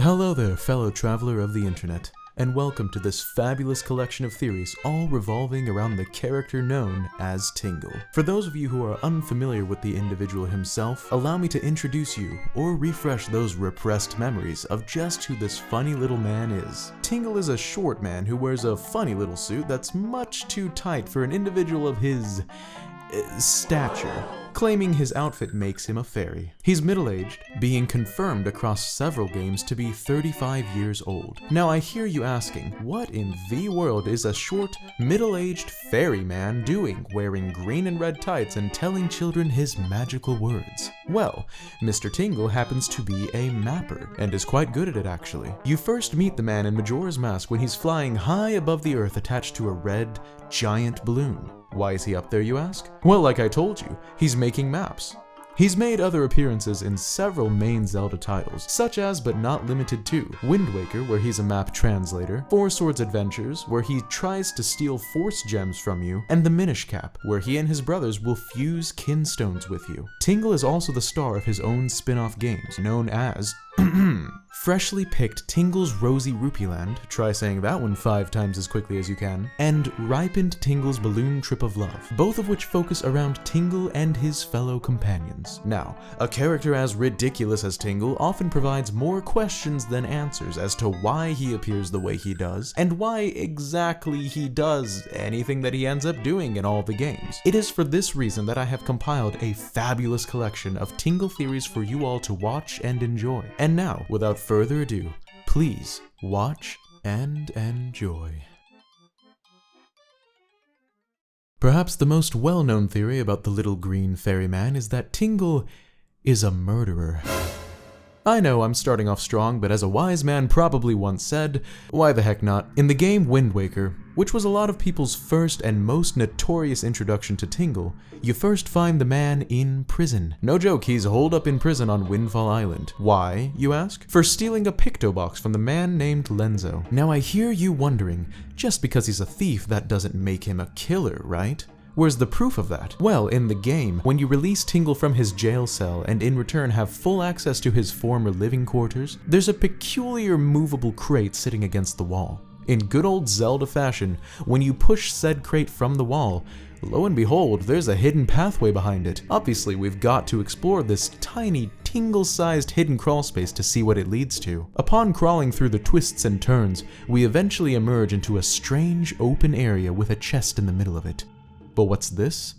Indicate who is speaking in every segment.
Speaker 1: Hello there, fellow traveler of the internet, and welcome to this fabulous collection of theories all revolving around the character known as Tingle. For those of you who are unfamiliar with the individual himself, allow me to introduce you, or refresh those repressed memories of just who this funny little man is. Tingle is a short man who wears a funny little suit that's much too tight for an individual of his stature, claiming his outfit makes him a fairy. He's middle-aged, being confirmed across several games to be 35 years old. Now I hear you asking, what in the world is a short, middle-aged fairy man doing wearing green and red tights and telling children his magical words? Well, Mr. Tingle happens to be a mapper, and is quite good at it actually. You first meet the man in Majora's Mask when he's flying high above the earth attached to a red, giant balloon. Why is he up there, you ask? Well, like I told you, he's making maps. He's made other appearances in several main Zelda titles, such as but not limited to Wind Waker, where he's a map translator, Four Swords Adventures, where he tries to steal Force Gems from you, and the Minish Cap, where he and his brothers will fuse Kinstones with you. Tingle is also the star of his own spin-off games, known as Freshly Picked Tingle's Rosy Rupee Land, try saying that one 5 times as quickly as you can, and Ripened Tingle's Balloon Trip of Love, both of which focus around Tingle and his fellow companions. Now, a character as ridiculous as Tingle often provides more questions than answers as to why he appears the way he does, and why exactly he does anything that he ends up doing in all the games. It is for this reason that I have compiled a fabulous collection of Tingle theories for you all to watch and enjoy. And now, without further ado, please watch and enjoy. Perhaps the most well-known theory about the little green fairy man is that Tingle is a murderer. I know I'm starting off strong, but as a wise man probably once said, why the heck not? In the game Wind Waker, which was a lot of people's first and most notorious introduction to Tingle, you first find the man in prison. No joke, he's holed up in prison on Windfall Island. Why, you ask? For stealing a picto box from the man named Lenzo. Now I hear you wondering, just because he's a thief that doesn't make him a killer, right? Where's the proof of that? Well, in the game, when you release Tingle from his jail cell and in return have full access to his former living quarters, there's a peculiar movable crate sitting against the wall. In good old Zelda fashion, when you push said crate from the wall, lo and behold, there's a hidden pathway behind it. Obviously, we've got to explore this tiny, Tingle-sized hidden crawl space to see what it leads to. Upon crawling through the twists and turns, we eventually emerge into a strange open area with a chest in the middle of it. But what's this?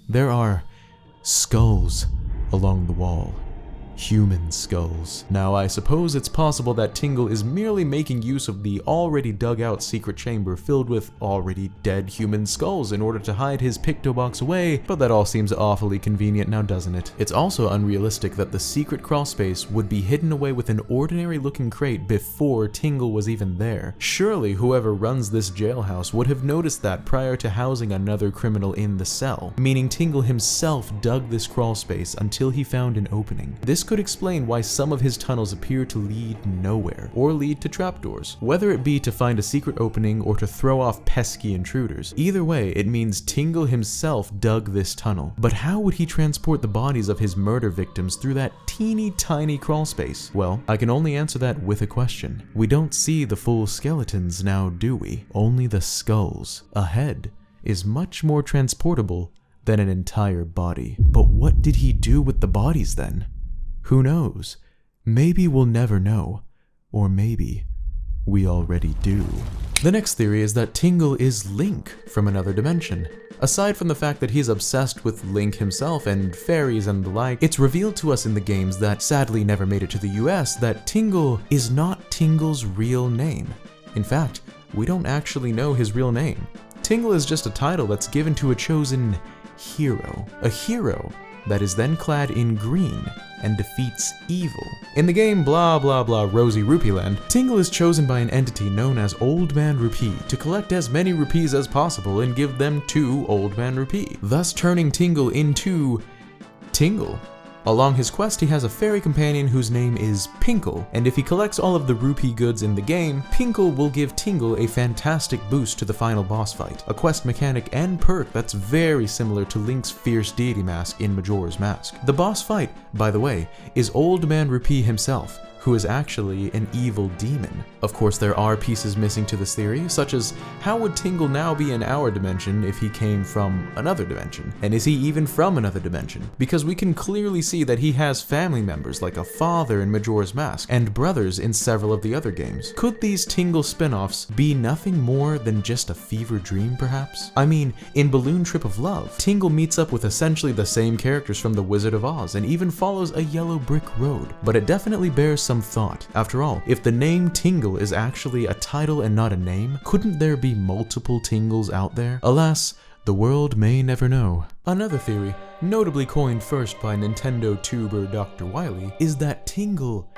Speaker 1: There are skulls along the wall. Human skulls. Now I suppose it's possible that Tingle is merely making use of the already dug out secret chamber filled with already dead human skulls in order to hide his pictobox away, but that all seems awfully convenient now, doesn't it? It's also unrealistic that the secret crawl space would be hidden away with an ordinary looking crate before Tingle was even there. Surely whoever runs this jailhouse would have noticed that prior to housing another criminal in the cell, meaning Tingle himself dug this crawl space until he found an opening. This could explain why some of his tunnels appear to lead nowhere, or lead to trapdoors, whether it be to find a secret opening or to throw off pesky intruders. Either way, it means Tingle himself dug this tunnel. But how would he transport the bodies of his murder victims through that teeny tiny crawl space? Well, I can only answer that with a question. We don't see the full skeletons now, do we? Only the skulls. A head is much more transportable than an entire body. But what did he do with the bodies then? Who knows? Maybe we'll never know. Or maybe we already do. The next theory is that Tingle is Link from another dimension. Aside from the fact that he's obsessed with Link himself and fairies and the like, it's revealed to us in the games that sadly never made it to the US that Tingle is not Tingle's real name. In fact, we don't actually know his real name. Tingle is just a title that's given to a chosen hero. A hero that is then clad in green and defeats evil. In the game blah blah blah Rosy Rupee Land, Tingle is chosen by an entity known as Old Man Rupee to collect as many rupees as possible and give them to Old Man Rupee, thus turning Tingle into Tingle. Along his quest, he has a fairy companion whose name is Pinkle, and if he collects all of the rupee goods in the game, Pinkle will give Tingle a fantastic boost to the final boss fight, a quest mechanic and perk that's very similar to Link's fierce deity mask in Majora's Mask. The boss fight, by the way, is Old Man Rupee himself, who is actually an evil demon. Of course, there are pieces missing to this theory, such as how would Tingle now be in our dimension if he came from another dimension? And is he even from another dimension? Because we can clearly see that he has family members like a father in Majora's Mask and brothers in several of the other games. Could these Tingle spin-offs be nothing more than just a fever dream, perhaps? I mean, in Balloon Trip of Love, Tingle meets up with essentially the same characters from The Wizard of Oz and even follows a yellow brick road. But it definitely bears some thought. After all, if the name Tingle is actually a title and not a name, couldn't there be multiple Tingles out there? Alas, the world may never know. Another theory, notably coined first by Nintendo tuber Dr. Wily, is that Tingle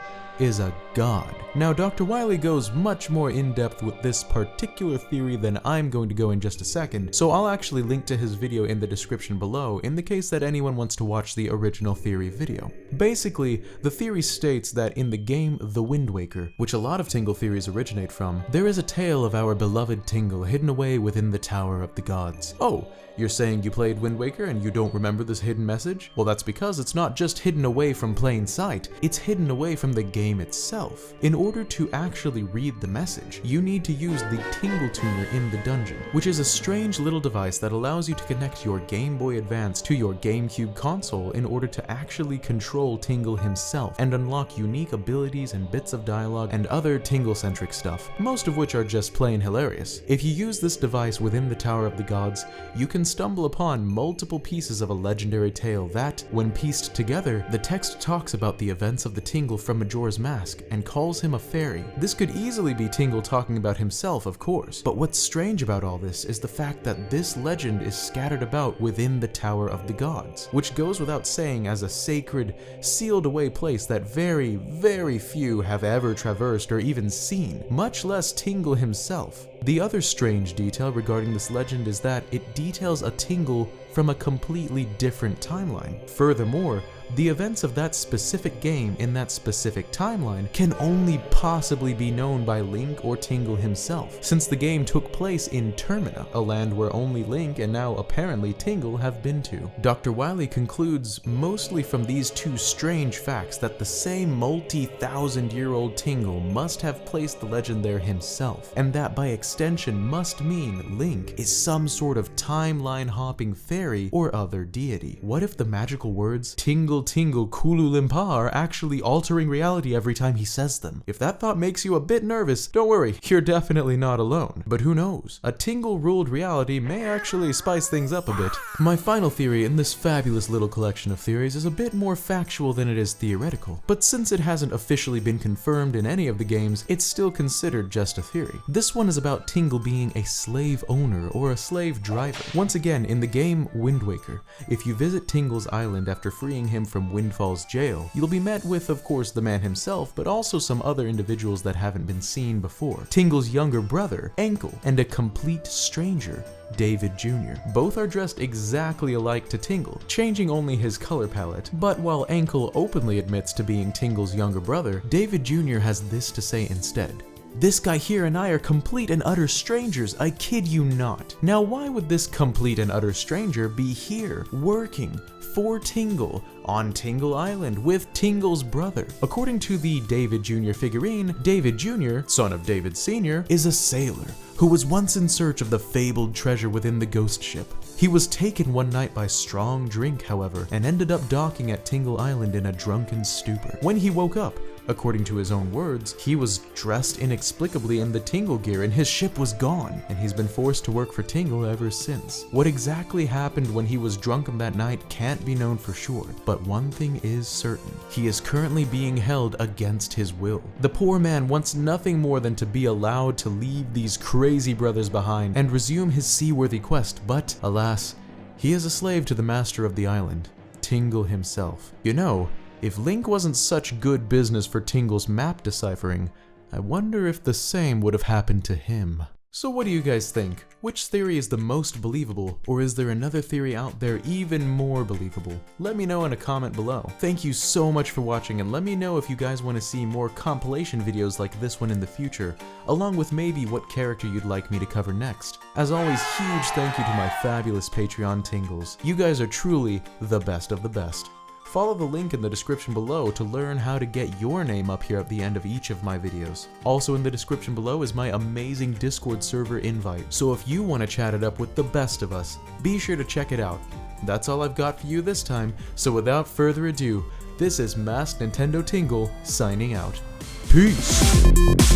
Speaker 1: is a god. Now, Dr. Wily goes much more in-depth with this particular theory than I'm going to go in just a second, so I'll actually link to his video in the description below in the case that anyone wants to watch the original theory video. Basically, the theory states that in the game The Wind Waker, which a lot of Tingle theories originate from, there is a tale of our beloved Tingle hidden away within the Tower of the Gods. Oh, you're saying you played Wind Waker and you don't remember this hidden message? Well, that's because it's not just hidden away from plain sight, it's hidden away from the game itself. In order to actually read the message, you need to use the Tingle Tuner in the dungeon, which is a strange little device that allows you to connect your Game Boy Advance to your GameCube console in order to actually control Tingle himself and unlock unique abilities and bits of dialogue and other Tingle-centric stuff, most of which are just plain hilarious. If you use this device within the Tower of the Gods, you can stumble upon multiple pieces of a legendary tale that, when pieced together, the text talks about the events of the Tingle from Majora's Mask and calls him a fairy. This could easily be Tingle talking about himself, of course, but what's strange about all this is the fact that this legend is scattered about within the Tower of the Gods, which goes without saying as a sacred, sealed away place that very, very few have ever traversed or even seen, much less Tingle himself. The other strange detail regarding this legend is that it details a Tingle from a completely different timeline. Furthermore, the events of that specific game in that specific timeline can only possibly be known by Link or Tingle himself, since the game took place in Termina, a land where only Link and now apparently Tingle have been to. Dr. Wily concludes mostly from these two strange facts that the same multi-thousand-year-old Tingle must have placed the legend there himself, and that by extension must mean Link is some sort of timeline-hopping fairy or other deity. What if the magical words Tingle Tingle Kooloo Limpah are actually altering reality every time he says them? If that thought makes you a bit nervous, don't worry, you're definitely not alone. But who knows? A Tingle-ruled reality may actually spice things up a bit. My final theory in this fabulous little collection of theories is a bit more factual than it is theoretical, but since it hasn't officially been confirmed in any of the games, it's still considered just a theory. This one is about Tingle being a slave owner or a slave driver. Once again, in the game Wind Waker, if you visit Tingle's island after freeing him from Windfall's jail, you'll be met with, of course, the man himself, but also some other individuals that haven't been seen before. Tingle's younger brother, Ankle, and a complete stranger, David Jr. Both are dressed exactly alike to Tingle, changing only his color palette, but while Ankle openly admits to being Tingle's younger brother, David Jr. has this to say instead. "This guy here and I are complete and utter strangers, I kid you not." Now, why would this complete and utter stranger be here, working for Tingle, on Tingle Island, with Tingle's brother? According to the David Jr. figurine, David Jr., son of David Sr., is a sailor who was once in search of the fabled treasure within the ghost ship. He was taken one night by strong drink, however, and ended up docking at Tingle Island in a drunken stupor. When he woke up, according to his own words, he was dressed inexplicably in the Tingle gear and his ship was gone, and he's been forced to work for Tingle ever since. What exactly happened when he was drunken that night can't be known for sure, but one thing is certain. He is currently being held against his will. The poor man wants nothing more than to be allowed to leave these crazy brothers behind and resume his seaworthy quest, but alas, he is a slave to the master of the island, Tingle himself. You know, if Link wasn't such good business for Tingle's map deciphering, I wonder if the same would have happened to him. So what do you guys think? Which theory is the most believable, or is there another theory out there even more believable? Let me know in a comment below. Thank you so much for watching, and let me know if you guys want to see more compilation videos like this one in the future, along with maybe what character you'd like me to cover next. As always, huge thank you to my fabulous Patreon Tingles. You guys are truly the best of the best. Follow the link in the description below to learn how to get your name up here at the end of each of my videos. Also in the description below is my amazing Discord server invite, so if you want to chat it up with the best of us, be sure to check it out. That's all I've got for you this time, so without further ado, this is Masked Nintendo Tingle signing out. Peace!